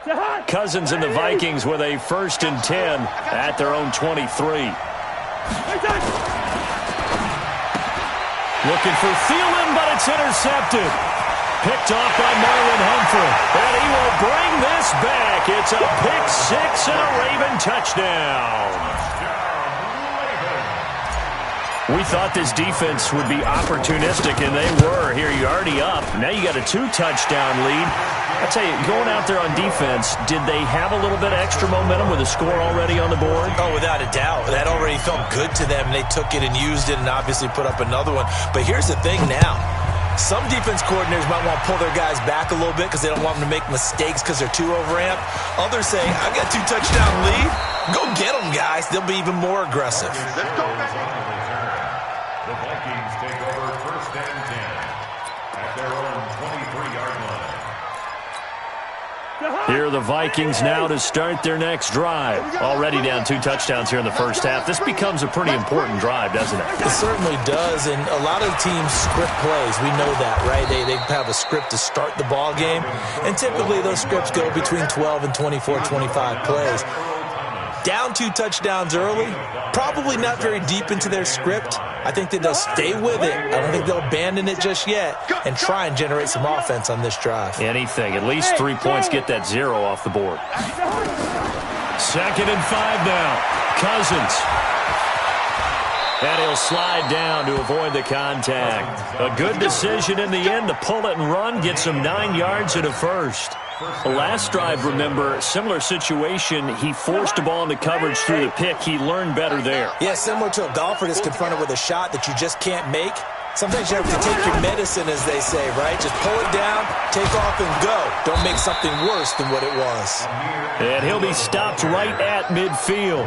Cousins and the Vikings with a 1st and 10 at their own 23. Looking for Thielen, but it's intercepted. Picked off by Marlon Humphrey. And he will bring this back. It's a pick six and a Raven touchdown. We thought this defense would be opportunistic, and they were. Here, you're already up. Now you got a 2-touchdown lead. I tell you, going out there on defense, did they have a little bit of extra momentum with a score already on the board? Oh, without a doubt. That already felt good to them. They took it and used it and obviously put up another one. But here's the thing now. Some defense coordinators might want to pull their guys back a little bit because they don't want them to make mistakes because they're too overamped. Others say, I've got 2-touchdown lead. Go get them, guys. They'll be even more aggressive. Let's go back. The Vikings take over 1st and 10 at their own 23-yard line. Here are the Vikings now to start their next drive. Already down 2 touchdowns here in the first half. This becomes a pretty important drive, doesn't it? It certainly does, and a lot of teams script plays. We know that, right? They have a script to start the ball game, and typically those scripts go between 12 and 24, 25 plays. Down 2 touchdowns early, probably not very deep into their script. I think that they'll stay with it. I don't think they'll abandon it just yet and try and generate some offense on this drive. Anything. At least 3 points, get that 0 off the board. 2nd and 5 now. Cousins. And he'll slide down to avoid the contact. A good decision in the end to pull it and run, get some 9 yards and a first. The last drive, remember, similar situation. He forced the ball into coverage through the pick. He learned better there. Yeah, similar to a golfer that's confronted with a shot that you just can't make. Sometimes you have to take your medicine, as they say, right? Just pull it down, take off, and go. Don't make something worse than what it was. And he'll be stopped right at midfield.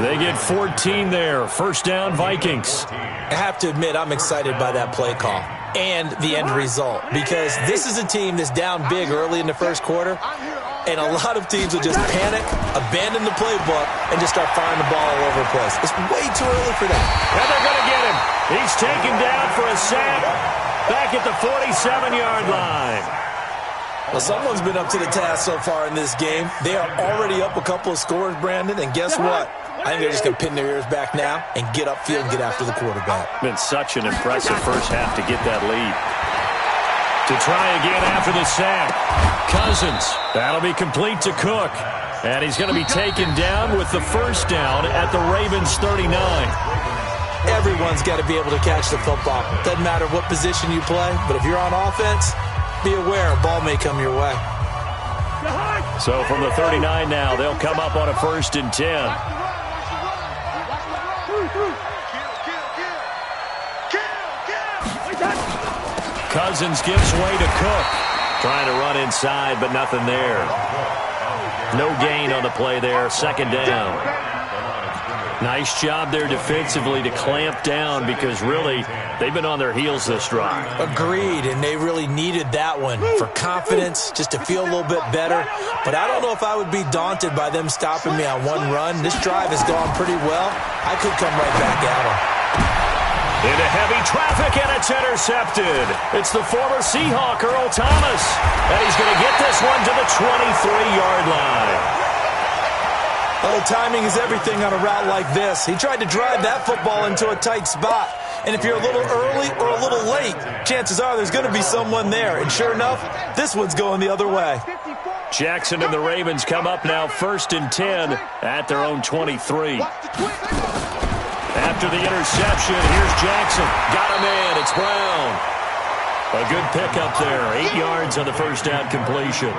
They get 14 there. 1st down, Vikings. I have to admit, I'm excited by that play call and the end result, because this is a team that's down big early in the first quarter, and a lot of teams will just panic, abandon the playbook, and just start firing the ball all over the place. It's way too early for that. And they're going to get him. He's taken down for a sack back at the 47-yard line. Well, someone's been up to the task so far in this game. They are already up a couple of scores, Brandon, and guess what? I think they're just going to pin their ears back now and get upfield and get after the quarterback. Been such an impressive first half to get that lead. To try again after the sack. Cousins. That'll be complete to Cook. And he's going to be taken down with the 1st down at the Ravens 39. Everyone's got to be able to catch the football. Doesn't matter what position you play, but if you're on offense, be aware a ball may come your way. So from the 39 now, they'll come up on a 1st and 10. Cousins gives way to Cook. Trying to run inside, but nothing there. No gain on the play there. 2nd down. Nice job there defensively to clamp down, because really they've been on their heels this drive. Agreed, and they really needed that one for confidence, just to feel a little bit better. But I don't know if I would be daunted by them stopping me on one run. This drive has gone pretty well. I could come right back at them. Into heavy traffic, and it's intercepted. It's the former Seahawk, Earl Thomas. And he's going to get this one to the 23-yard line. Oh, timing is everything on a route like this. He tried to drive that football into a tight spot. And if you're a little early or a little late, chances are there's going to be someone there. And sure enough, this one's going the other way. Jackson and the Ravens come up now 1st and 10 at their own 23. After the interception, here's Jackson. Got him in. It's Brown. A good pickup there. 8 yards on the 1st down completion.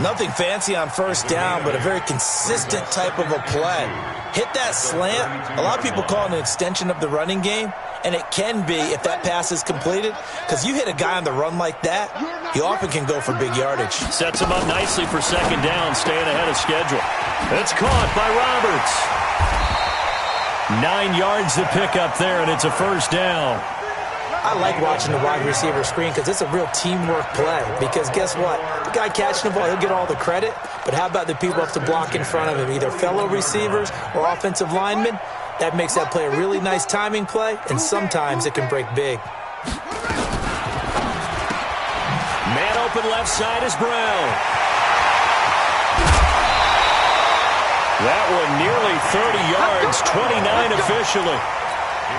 Nothing fancy on 1st down, but a very consistent type of a play. Hit that slant. A lot of people call it an extension of the running game, and it can be if that pass is completed, because you hit a guy on the run like that, he often can go for big yardage. Sets him up nicely for 2nd down, staying ahead of schedule. It's caught by Roberts. 9 yards to pick up there, and it's a 1st down. I like watching the wide receiver screen because it's a real teamwork play. Because guess what? The guy catching the ball, he'll get all the credit. But how about the people have to block in front of him, either fellow receivers or offensive linemen? That makes that play a really nice timing play, and sometimes it can break big. Man open left side is Brown. That one nearly 30 yards, 29 officially.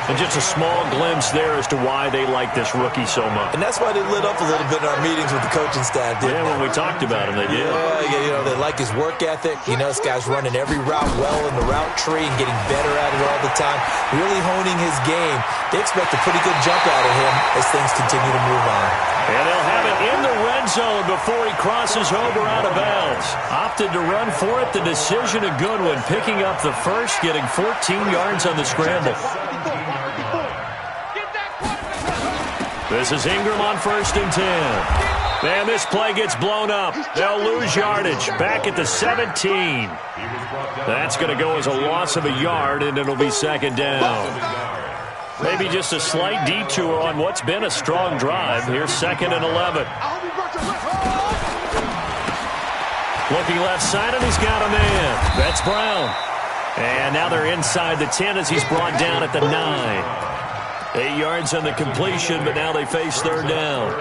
And just a small glimpse there as to why they like this rookie so much. And that's why they lit up a little bit in our meetings with the coaching staff, didn't they? When we talked about him, they did. Yeah, they like his work ethic. This guy's running every route well in the route tree and getting better at it all the time, really honing his game. They expect a pretty good jump out of him as things continue to move on. And they'll have it in the red zone before he crosses over out of bounds. Opted to run for it. The decision a good one, picking up the first, getting 14 yards on the scramble. This is Ingram on 1st and 10. And this play gets blown up. They'll lose yardage. Back at the 17. That's going to go as a loss of a yard, and it'll be 2nd down. Maybe just a slight detour on what's been a strong drive. Here's 2nd and 11. Looking left side, and he's got a man. That's Brown. And now they're inside the 10 as he's brought down at the 9. 8 yards on the completion, but now they face 3rd down.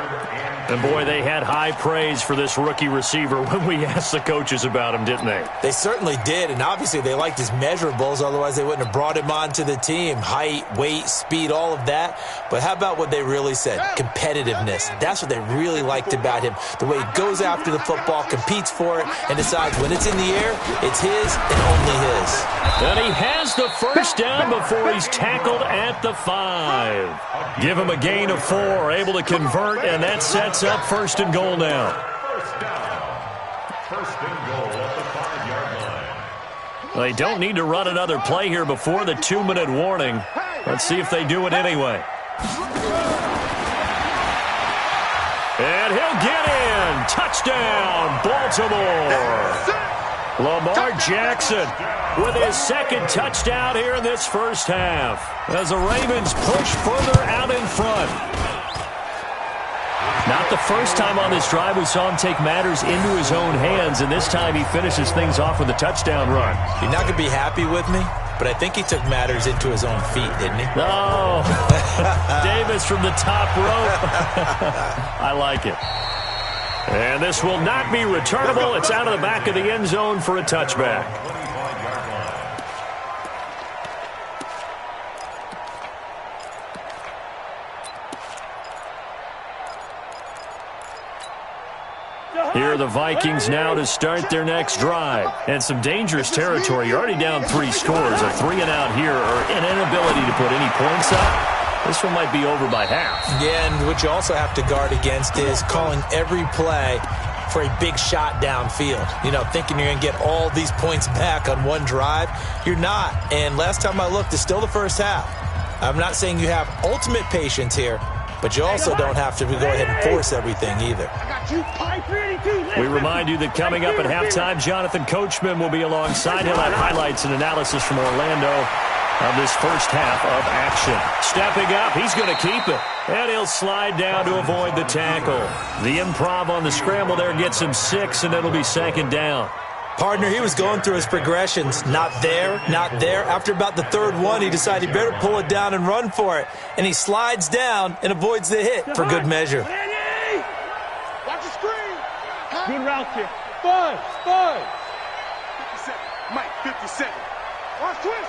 And, boy, they had high praise for this rookie receiver when we asked the coaches about him, didn't they? They certainly did, and obviously they liked his measurables. Otherwise, they wouldn't have brought him onto the team. Height, weight, speed, all of that. But how about what they really said? Competitiveness. That's what they really liked about him. The way he goes after the football, competes for it, and decides when it's in the air, it's his and only his. And he has the first down before he's tackled at the 5. Give him a gain of 4, able to convert, and that sets up 1st and goal now. First and goal at the 5-yard line. They don't need to run another play here before the 2-minute warning. Let's see if they do it anyway. And he'll get in. Touchdown, Baltimore. Lamar Jackson with his 2nd touchdown here in this first half as the Ravens push further out in front. Not the first time on this drive we saw him take matters into his own hands, and this time he finishes things off with a touchdown run. You're not going to be happy with me, but I think he took matters into his own feet, didn't he? No. Davis from the top rope. I like it. And this will not be returnable. It's out of the back of the end zone for a touchback. Here are the Vikings now to start their next drive. And some dangerous territory. You're already down 3 scores. A 3-and-out here, or an inability to put any points up. This one might be over by half. Yeah, and what you also have to guard against is calling every play for a big shot downfield. Thinking you're going to get all these points back on one drive. You're not. And last time I looked, it's still the first half. I'm not saying you have ultimate patience here, but you also don't have to go ahead and force everything either. We remind you that coming up at halftime, Jonathan Coachman will be alongside. He'll have highlights and analysis from Orlando of this first half of action. Stepping up, he's going to keep it. And he'll slide down to avoid the tackle. The improv on the scramble there gets him 6, and it'll be 2nd down. Partner, he was going through his progressions. Not there, not there. After about the 3rd one, he decided he better pull it down and run for it. And he slides down and avoids the hit for good measure. Watch the screen. Good route here. 5. 57. Mike, 57. Watch twist.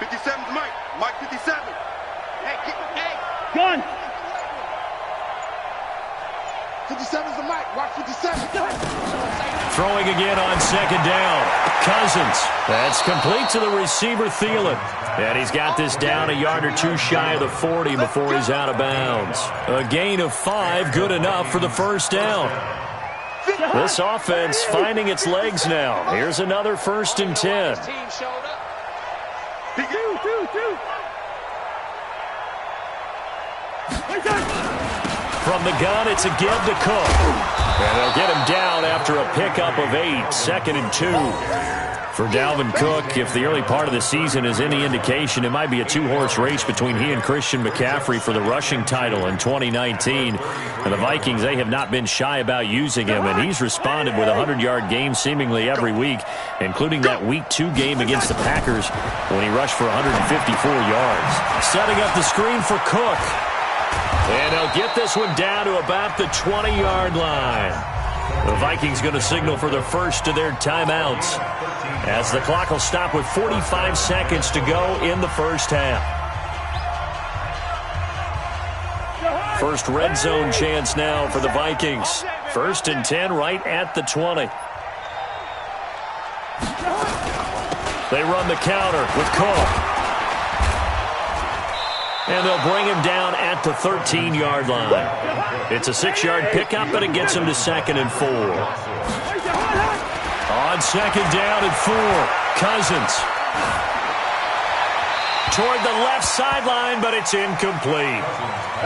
57's Mike. Mike 57. Hey. Gun. 57's the Mike. Watch 57. Throwing again on 2nd down. Cousins. That's complete to the receiver, Thielen. And he's got this down a yard or 2 shy of the 40 before he's out of bounds. A gain of 5, good enough for the first down. This offense finding its legs now. Here's another 1st and 10. From the gun, it's again to Cook. And they'll get him down after a pickup of 8, 2nd and 2. For Dalvin Cook, if the early part of the season is any indication, it might be a 2-horse race between he and Christian McCaffrey for the rushing title in 2019. And the Vikings, they have not been shy about using him, and he's responded with a 100-yard game seemingly every week, including that Week 2 game against the Packers when he rushed for 154 yards. Setting up the screen for Cook. And they'll get this one down to about the 20-yard line. The Vikings going to signal for the first of their timeouts as the clock will stop with 45 seconds to go in the first half. First red zone chance now for the Vikings. 1st and 10 right at the 20. They run the counter with Cook. And they'll bring him down at the 13-yard line. It's a 6-yard pickup, but it gets him to 2nd and 4. On 2nd down and 4, Cousins. Toward the left sideline, but it's incomplete.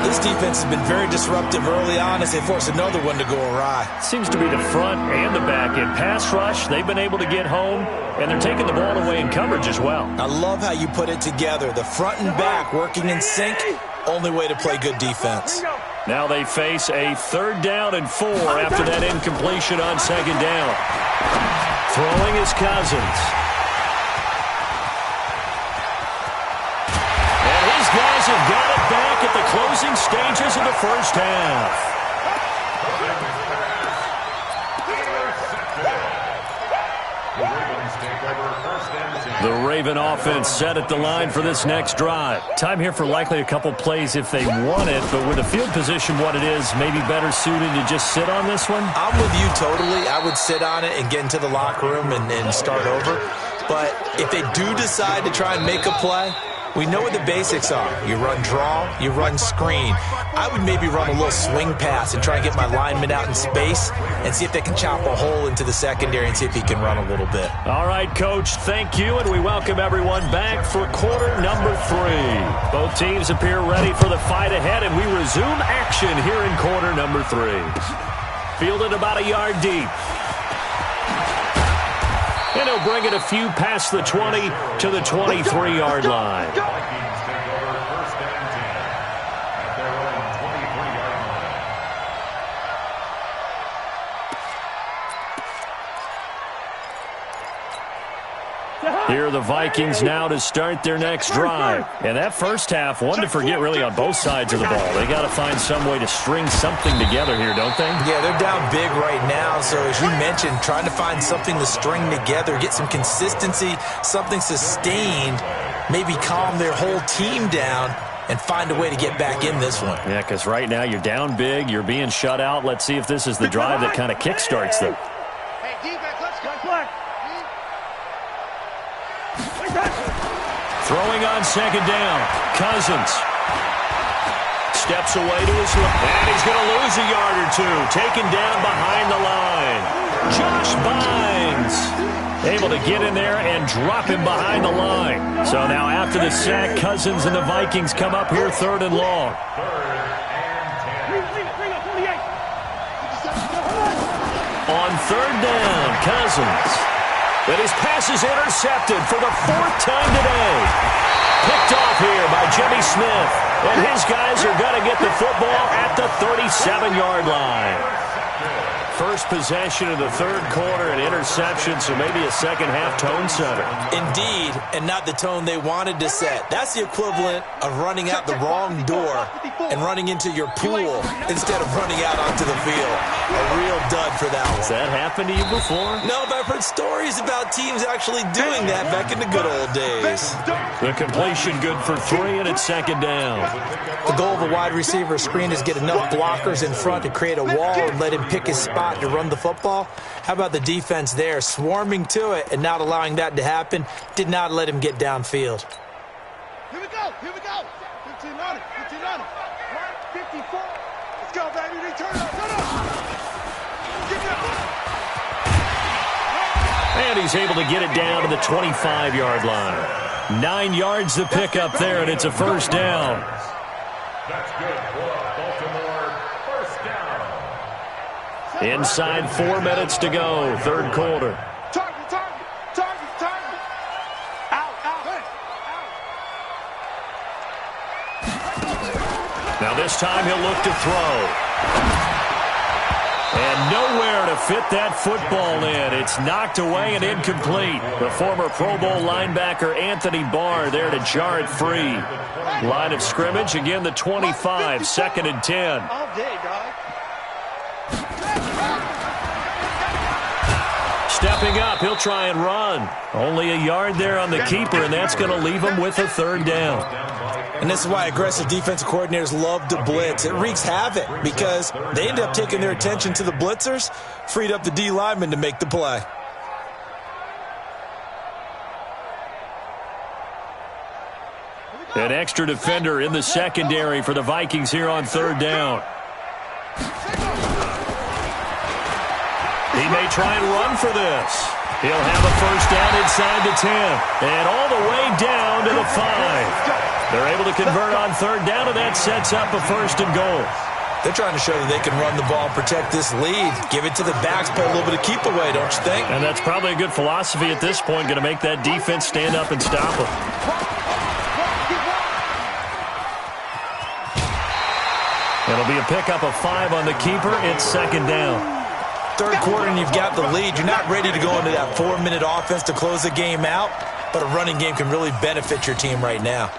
This defense has been very disruptive early on as they force another one to go awry. Seems to be the front and the back. In pass rush, they've been able to get home, and they're taking the ball away in coverage as well. I love how you put it together. The front and back working in sync, only way to play good defense. Now they face a 3rd down and 4 after that incompletion on 2nd down. Throwing is Cousins. And his guys have got it back at the closing stages of the first half. The Raven offense set at the line for this next drive. Time here for likely a couple plays if they want it, but with the field position what it is, maybe better suited to just sit on this one? I'm with you totally. I would sit on it and get into the locker room and start over. But if they do decide to try and make a play, we know what the basics are. You run draw, you run screen. I would maybe run a little swing pass and try and get my lineman out in space and see if they can chop a hole into the secondary and see if he can run a little bit. All right, Coach, thank you, and we welcome everyone back for quarter number 3. Both teams appear ready for the fight ahead, and we resume action here in quarter number 3. Fielded about a yard deep. And he'll bring it a few past the 20 to the 23-yard line. Vikings take over 1st and 10 at their own 23-yard line. Here are the Vikings now to start their next drive. And that first half, one to forget really on both sides of the ball. They got to find some way to string something together here, don't they? Yeah, they're down big right now. So as you mentioned, trying to find something to string together, get some consistency, something sustained, maybe calm their whole team down and find a way to get back in this one. Yeah, because right now you're down big, you're being shut out. Let's see if this is the drive that kind of kickstarts them. Hey, defense, let's go. Throwing on 2nd down, Cousins. Steps away to his left, and he's going to lose a yard or two. Taken down behind the line. Josh Bynes able to get in there and drop him behind the line. So now after the sack, Cousins and the Vikings come up here 3rd and long. 3rd and 10. On 3rd down, Cousins. But his pass is intercepted for the 4th time today. Picked off here by Jimmy Smith. And his guys are going to get the football at the 37-yard line. First possession of the 3rd quarter, an interception, so maybe a second-half tone setter. Indeed, and not the tone they wanted to set. That's the equivalent of running out the wrong door and running into your pool instead of running out onto the field. A real dud for that one. Has that happened to you before? No, but I've heard stories about teams actually doing that back in the good old days. The completion good for 3, and it's 2nd down. The goal of a wide receiver screen is get enough blockers in front to create a wall and let him pick his spot to run the football. How about the defense there, swarming to it and not allowing that to happen? Did not let him get downfield. Here we go. 15 on it. 54. Let's go, baby. Return up. Give me a And he's able to get it down to the 25-yard line. 9 yards to pick up there, and it's a 1st down. That's good for Baltimore. 1st down. Inside 4 minutes to go, 3rd quarter. target. Out. Now this time he'll look to throw. And nowhere to fit that football in. It's knocked away and incomplete. The former Pro Bowl linebacker Anthony Barr there to jar it free. Line of scrimmage, again the 25, 2nd and 10. All day, dog. Stepping up, he'll try and run. Only a yard there on the keeper, and that's going to leave him with a third down. And this is why aggressive defensive coordinators love to blitz. It wreaks havoc because they end up taking their attention to the blitzers, freed up the D lineman to make the play. An extra defender in the secondary for the Vikings here on third down. He may try and run for this. He'll have a first down inside the 10 and all the way down to the 5. They're able to convert on third down, and that sets up a first and goal. They're trying to show that they can run the ball, protect this lead, give it to the backs, play a little bit of keep away, don't you think? And that's probably a good philosophy at this point, going to make that defense stand up and stop them. It'll be a pickup of 5 on the keeper. It's second down. Third quarter and you've got the lead. You're not ready to go into that 4-minute offense to close the game out, but a running game can really benefit your team right now.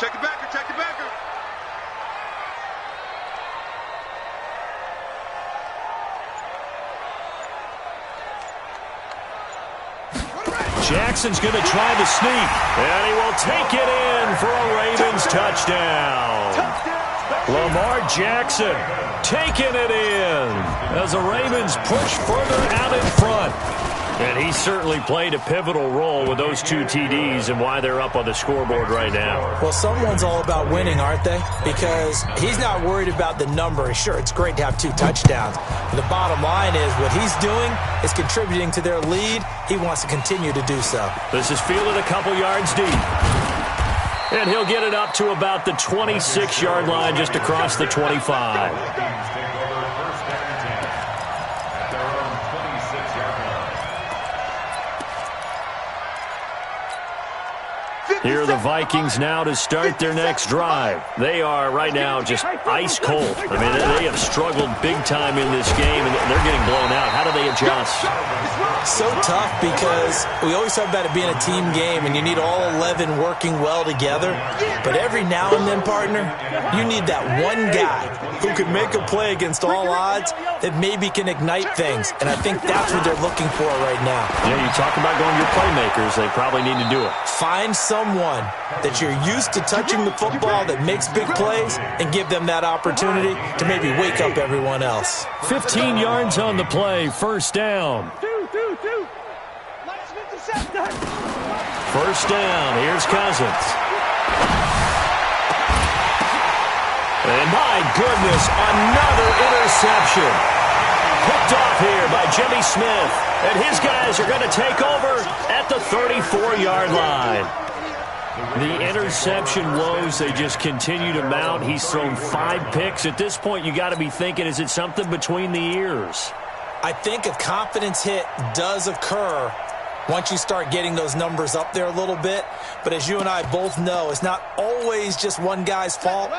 Check it backer, check it backer. Jackson's going to try the sneak, and he will take it in for a Ravens touchdown. Lamar Jackson taking it in as the Ravens push further out in front. And he certainly played a pivotal role with those 2 TDs and why they're up on the scoreboard right now. Well, someone's all about winning, aren't they? Because he's not worried about the number. Sure, it's great to have 2 touchdowns. But the bottom line is what he's doing is contributing to their lead. He wants to continue to do so. This is fielded a couple yards deep. And he'll get it up to about the 26-yard line just across the 25. Here are the Vikings now to start their next drive. They are right now just ice cold. I mean, they have struggled big time in this game, and they're getting blown out. How do they adjust? So tough because we always talk about it being a team game, and you need all 11 working well together. But every now and then, partner, you need that one guy who can make a play against all odds that maybe can ignite things. And I think that's what they're looking for right now. Yeah, you talk about going to your playmakers. They probably need to do it. Find someone that you're used to touching the football that makes big plays and give them that opportunity to maybe wake up everyone else. 15 yards on the play, first down. First down, here's Cousins. And my goodness, another interception. Picked off here by Jimmy Smith. And his guys are going to take over at the 34-yard line. The interception woes, they just continue to mount. He's thrown 5 picks. At this point, you got to be thinking, is it something between the ears? I think a confidence hit does occur once you start getting those numbers up there a little bit. But as you and I both know, it's not always just one guy's fault.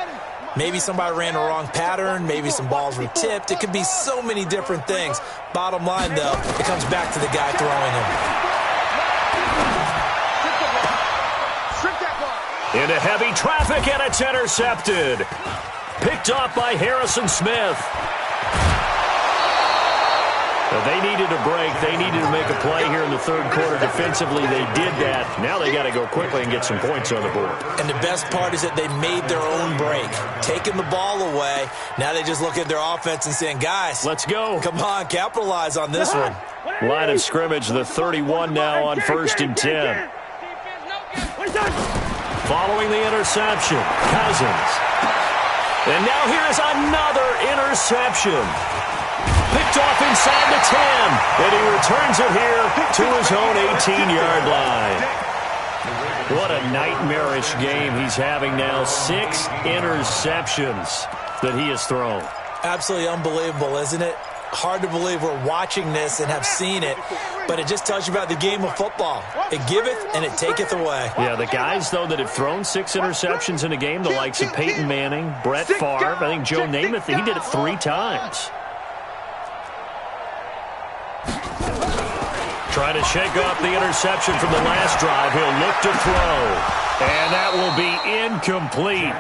Maybe somebody ran the wrong pattern. Maybe some balls were tipped. It could be so many different things. Bottom line, though, it comes back to the guy throwing them. Into heavy traffic, and it's intercepted. Picked off by Harrison Smith. They needed a break. They needed to make a play here in the third quarter. Defensively, they did that. Now they got to go quickly and get some points on the board. And the best part is that they made their own break. Taking the ball away. Now they just look at their offense and saying, guys, let's go. Come on, capitalize on this one. Line of scrimmage, the 31 now on 1st and 10. Following the interception, Cousins. And now here's another interception. Picked off inside the 10, and he returns it here to his own 18-yard line. What a nightmarish game he's having now. 6 interceptions that he has thrown. Absolutely unbelievable, isn't it? Hard to believe we're watching this and have seen it, but it just tells you about the game of football. It giveth and it taketh away. Yeah, the guys, though, that have thrown 6 interceptions in a game, the likes of Peyton Manning, Brett Favre, I think Joe Namath, he did it 3 times. Trying to shake off the interception from the last drive. He'll look to throw. And that will be incomplete.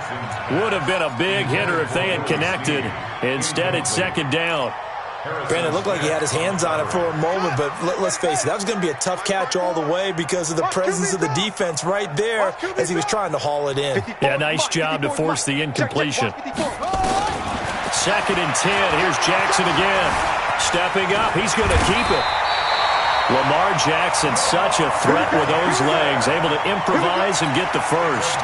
Would have been a big hitter if they had connected. Instead, it's second down. Brandon, it looked like he had his hands on it for a moment, but let's face it, that was going to be a tough catch all the way because of the presence of the defense right there as he was trying to haul it in. Yeah, nice job to force the incompletion. Second and 10. Here's Jackson again. Stepping up. He's going to keep it. Lamar Jackson, such a threat with those legs, able to improvise and get the first.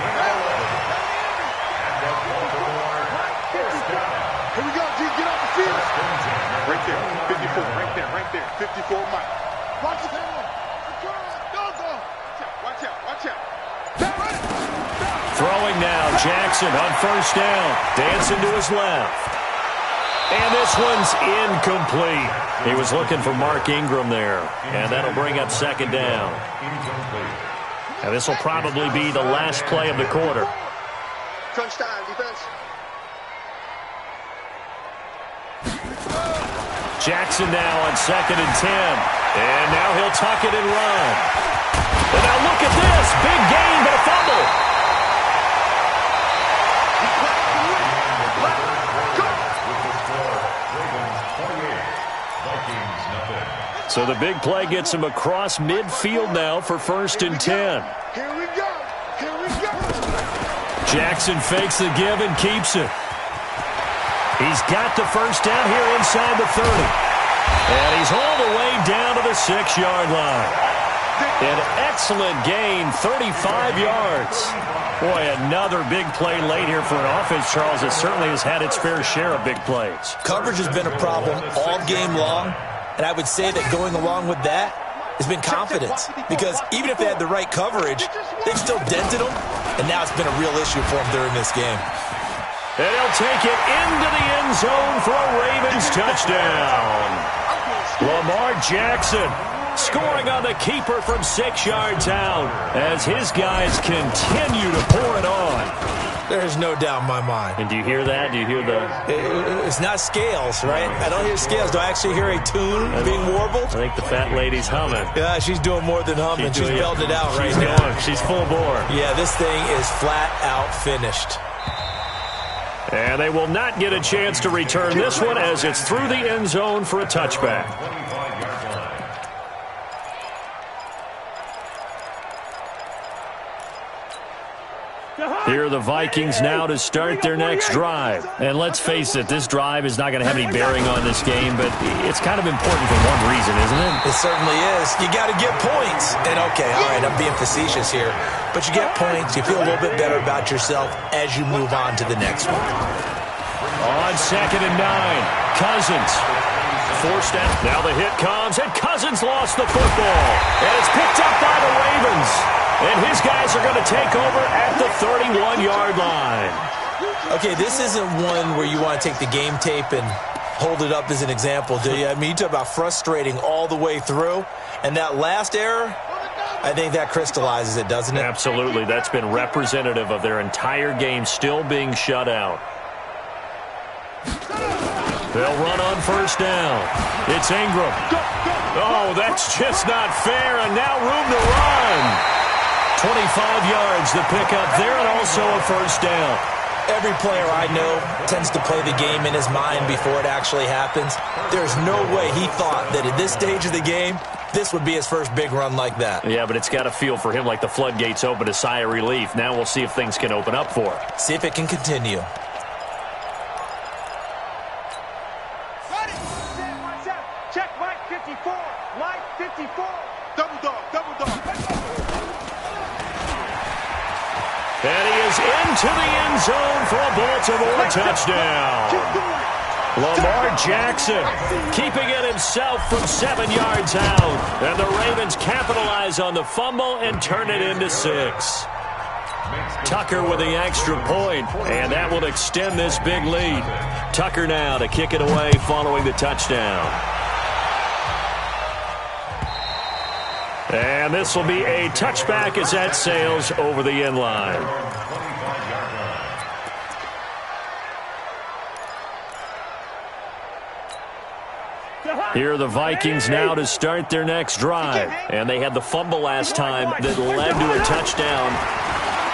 Here we go, G. Get off the field. Right there. 54. Right there. 54, Mike. Watch it. Watch out. Throwing now. Jackson on first down. Dancing to his left. And this one's incomplete. He was looking for Mark Ingram there. And that'll bring up second down. And this will probably be the last play of the quarter. Crunch time, defense. Jackson now on second and 10. And now he'll tuck it and run. And now look at this. Big gain, but a fumble. So the big play gets him across midfield now for first and 10. Here we go. Jackson fakes the give and keeps it. He's got the first down here inside the 30. And he's all the way down to the 6-yard line. An excellent gain, 35 yards. Boy, another big play late here for an offense, Charles, that certainly has had its fair share of big plays. Coverage has been a problem all game long, and I would say that going along with that has been confidence. Because even if they had the right coverage, they've still dented them, and now it's been a real issue for them during this game. And he'll take it into the end zone for a Ravens touchdown. Lamar Jackson scoring on the keeper from 6 yards out as his guys continue to pour it on. There's no doubt in my mind. And do you hear that? Do you hear the... It's not scales, right? I don't hear scales. Do I actually hear a tune being warbled? I think the fat lady's humming. Yeah, she's doing more than humming. She's belting it out right now. She's full bore. Yeah, this thing is flat out finished. And they will not get a chance to return this one as it's through the end zone for a touchback. Here are the Vikings now to start their next drive. And let's face it, this drive is not going to have any bearing on this game, but it's kind of important for one reason, isn't it? It certainly is. You got to get points. And okay, all right, I'm being facetious here. But you get points, you feel a little bit better about yourself as you move on to the next one. On second and 9, Cousins. Forced out. Now the hit comes, and Cousins lost the football. And it's picked up by the Ravens. And his guys are going to take over at the 31-yard line. Okay, this isn't one where you want to take the game tape and hold it up as an example, do you? I mean, you talk about frustrating all the way through. And that last error, I think that crystallizes it, doesn't it? Absolutely. That's been representative of their entire game still being shut out. They'll run on first down. It's Ingram. Oh, that's just not fair, and now room to run. 25 yards the pickup there, and also a first down. Every player I know tends to play the game in his mind before it actually happens. There's no way he thought that at this stage of the game, this would be his first big run like that. Yeah, but it's got to feel for him like the floodgates open, a sigh of relief. Now we'll see if things can open up for him. See if it can continue. Check Mike 54. Mike 54. Double dog. And he is into the end zone for a Baltimore touchdown. Lamar Jackson keeping it himself from 7 yards out. And the Ravens capitalize on the fumble and turn it into 6. Tucker with the extra point, and that will extend this big lead. Tucker now to kick it away following the touchdown. And this will be a touchback as that sails over the end line. Here are the Vikings now to start their next drive. And they had the fumble last time that led to a touchdown.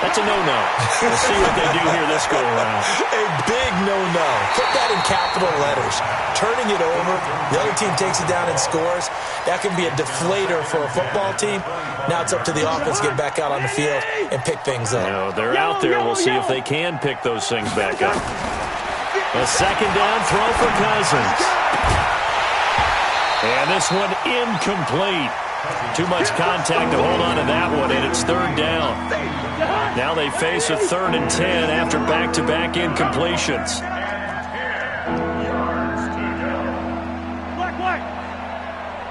That's a no-no. We'll see what they do here this go-around. A big no-no. Put that in capital letters. Turning it over, the other team takes it down and scores. That can be a deflator for a football team. Now it's up to the offense to get back out on the field and pick things up. You know, they're out there. We'll see if they can pick those things back up. A second down throw for Cousins. And this one incomplete. Too much contact to hold on to that one, and it's third down. Now they face a 3rd and 10 after back-to-back incompletions. Black.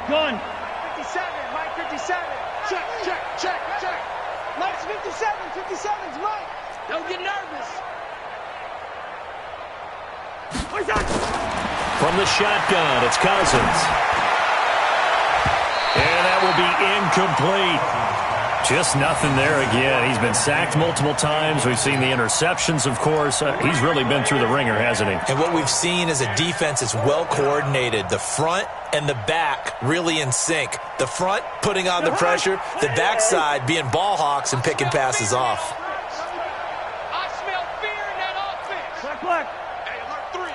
Gun. 57, Mike 57. Check. Mike's 57. 57's Mike. Don't get nervous. From the shotgun, it's Cousins. And that will be incomplete. Just nothing there again. He's been sacked multiple times. We've seen the interceptions, of course. He's really been through the ringer, hasn't he? And what we've seen is a defense that's well coordinated. The front and the back really in sync. The front putting on the pressure, the backside being ball hawks and picking passes off. I smell fear in that offense. Black. Hey, alert 3.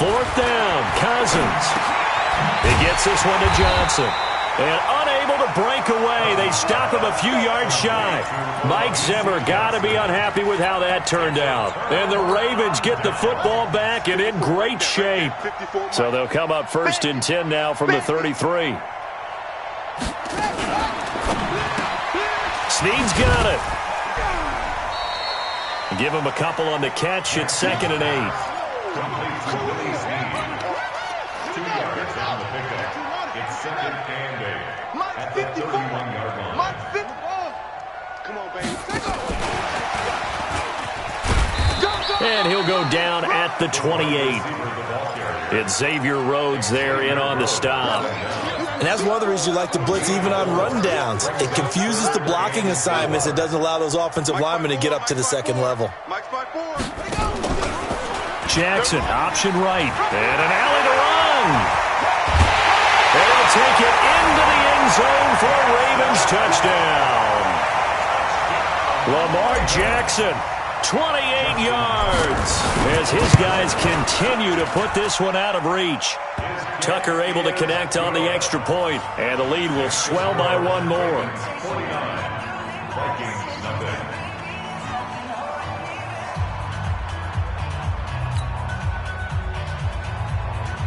4th down, Cousins. He gets this one to Johnson. And unable to break away. They stop him a few yards shy. Mike Zimmer got to be unhappy with how that turned out. And the Ravens get the football back and in great shape. So they'll come up 1st and 10 now from the 33. Snead's got it. Give him a couple on the catch. It's 2nd and 8. Mike's 54. Mike's 54. Come on, baby. And he'll go down at the 28. It's Xavier Rhodes there in on the stop. And that's one of the reasons you like to blitz even on rundowns. It confuses the blocking assignments. It doesn't allow those offensive linemen to get up to the second level. Mike's 5-4. Jackson, option right. And an alley to run. They'll take it into the end zone for a Ravens touchdown. Lamar Jackson, 28 yards, as his guys continue to put this one out of reach. Tucker able to connect on the extra point, and the lead will swell by one more.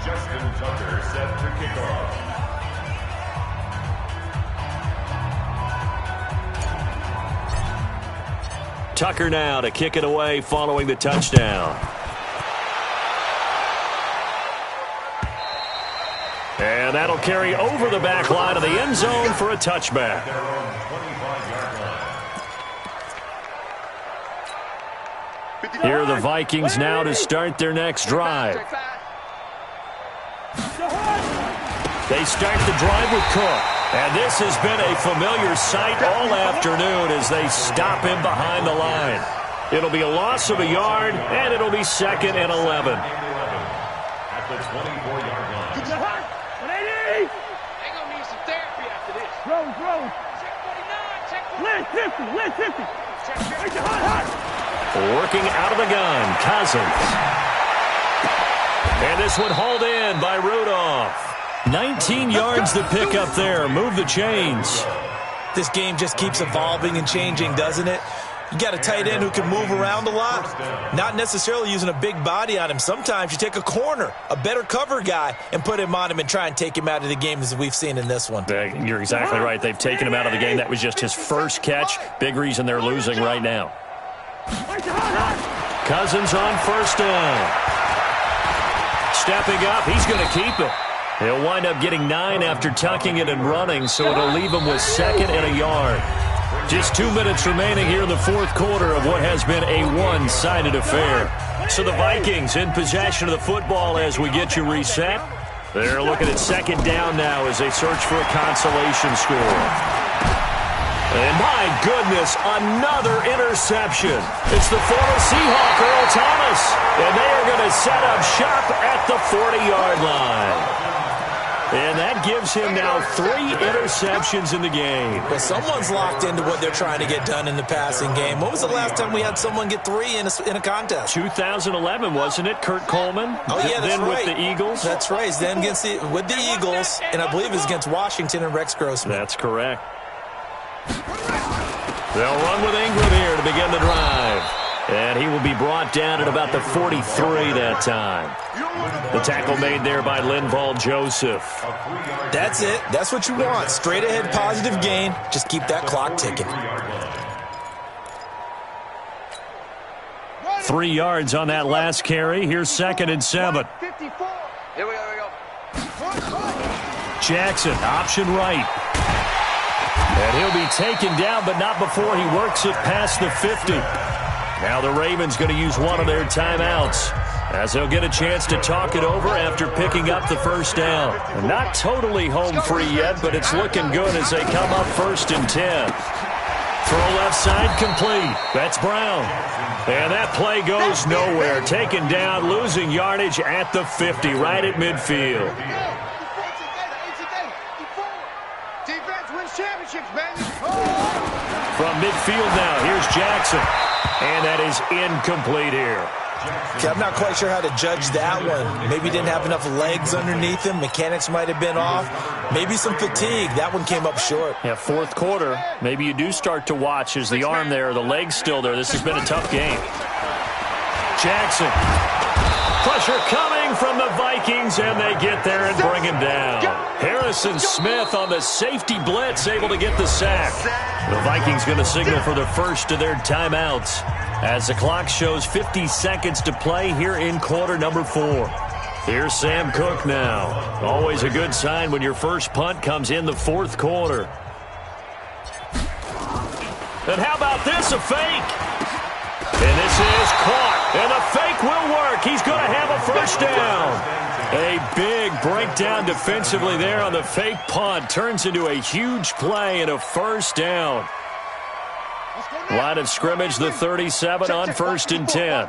Justin Tucker set to kick off. Tucker now to kick it away following the touchdown. And that'll carry over the back line of the end zone for a touchback. Here are the Vikings now to start their next drive. They start the drive with Cook. And this has been a familiar sight all afternoon as they stop him behind the line. It'll be a loss of a yard, and it'll be 2nd and 11. At the 24-yard line. They're going to need some therapy after this. Rose. Check 49. Check 49. List 50. Working out of the gun, Cousins. And this one hauled in by Rudolph. 19 yards to pick up there. Move the chains. This game just keeps evolving and changing, doesn't it? You got a tight end who can move around a lot, not necessarily using a big body on him. Sometimes you take a corner, a better cover guy, and put him on him and try and take him out of the game as we've seen in this one. You're exactly right. They've taken him out of the game. That was just his first catch. Big reason they're losing right now. Cousins on 1st down. Stepping up, he's going to keep it. He'll wind up getting 9 after tucking it and running, so it'll leave him with 2nd and a yard. Just 2 minutes remaining here in the 4th quarter of what has been a one-sided affair. So the Vikings in possession of the football as we get you reset. They're looking at 2nd down now as they search for a consolation score. And my goodness, another interception. It's the former Seahawk, Earl Thomas. And they are going to set up shop at the 40-yard line. And that gives him now 3 interceptions in the game. Well, someone's locked into what they're trying to get done in the passing game. When was the last time we had someone get 3 in a contest? 2011, wasn't it? Kurt Coleman? Oh, yeah, that's then right. with the Eagles? That's right. Then with the Eagles, and I believe it was against Washington and Rex Grossman. That's correct. They'll run with Ingram here to begin the drive. And he will be brought down at about the 43 that time. The tackle made there by Linval Joseph. That's it. That's what you want. Straight ahead positive gain. Just keep that clock ticking. 3 yards on that last carry. Here's 2nd and 7. Here we go. Jackson, option right. And he'll be taken down, but not before he works it past the 50. Now the Ravens going to use one of their timeouts as they'll get a chance to talk it over after picking up the first down. Not totally home free yet, but it's looking good as they come up 1st and 10. Throw left side complete. That's Brown. And that play goes nowhere. Taken down, losing yardage at the 50, right at midfield. Defense wins championships, baby. From midfield now, here's Jackson. And that is incomplete here. Okay, I'm not quite sure how to judge that one. Maybe he didn't have enough legs underneath him. Mechanics might have been off. Maybe some fatigue. That one came up short. Yeah, 4th quarter. Maybe you do start to watch as the arm there, the leg's still there. This has been a tough game. Jackson. Pressure coming from the Vikings, and they get there and bring him down. Harrison Smith on the safety blitz, able to get the sack. The Vikings going to signal for the first of their timeouts as the clock shows 50 seconds to play here in quarter number 4. Here's Sam Cook now. Always a good sign when your first punt comes in the 4th quarter. And how about this, a fake? And this is caught. And the fake will work. He's going to have a first down. A big breakdown defensively there on the fake punt. Turns into a huge play and a first down. Line of scrimmage, the 37 on 1st and 10.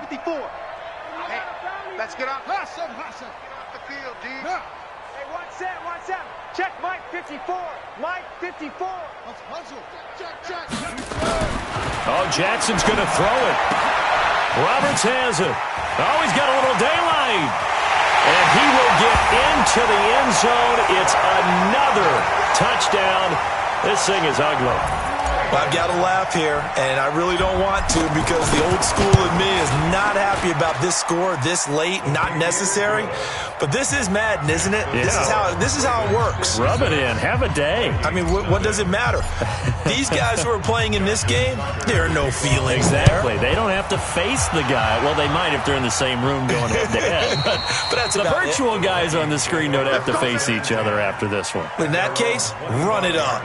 Let's get off. Get off the field, D. Hey, one set. Check Mike 54. Mike 54. Check. Oh, Jackson's going to throw it. Roberts has it. Oh, he's got a little daylight. And he will get into the end zone. It's another touchdown. This thing is ugly. Well, I've got to laugh here, and I really don't want to because the old school in me is not happy about this score this late, not necessary. But this is Madden, isn't it? Yeah. This is how it works. Rub it in. Have a day. I mean, what does it matter? These guys who are playing in this game, there are no feelings Exactly. there. They don't have to face the guy. Well, they might if they're in the same room going head-to-head. But that's the about virtual guys on the screen don't have to face each other after this one. In that case, run it up.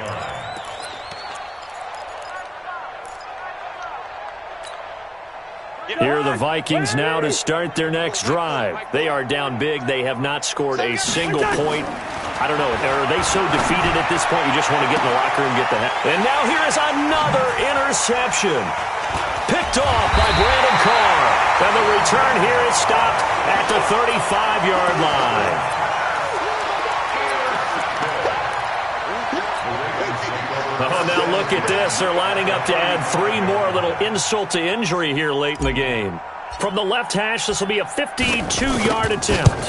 Here are the Vikings now to start their next drive. They are down big. They have not scored a single point. I don't know. Are they so defeated at this point you just want to get in the locker room and get the heck? And now here is another interception. Picked off by Brandon Carr. And the return here is stopped at the 35-yard line. Oh, now look at this. They're lining up to add 3 more. A little insult to injury here late in the game. From the left hash, this will be a 52-yard attempt.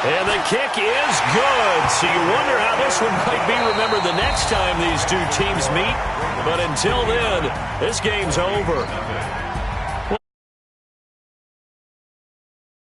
And the kick is good. So you wonder how this one might be remembered the next time these two teams meet. But until then, this game's over.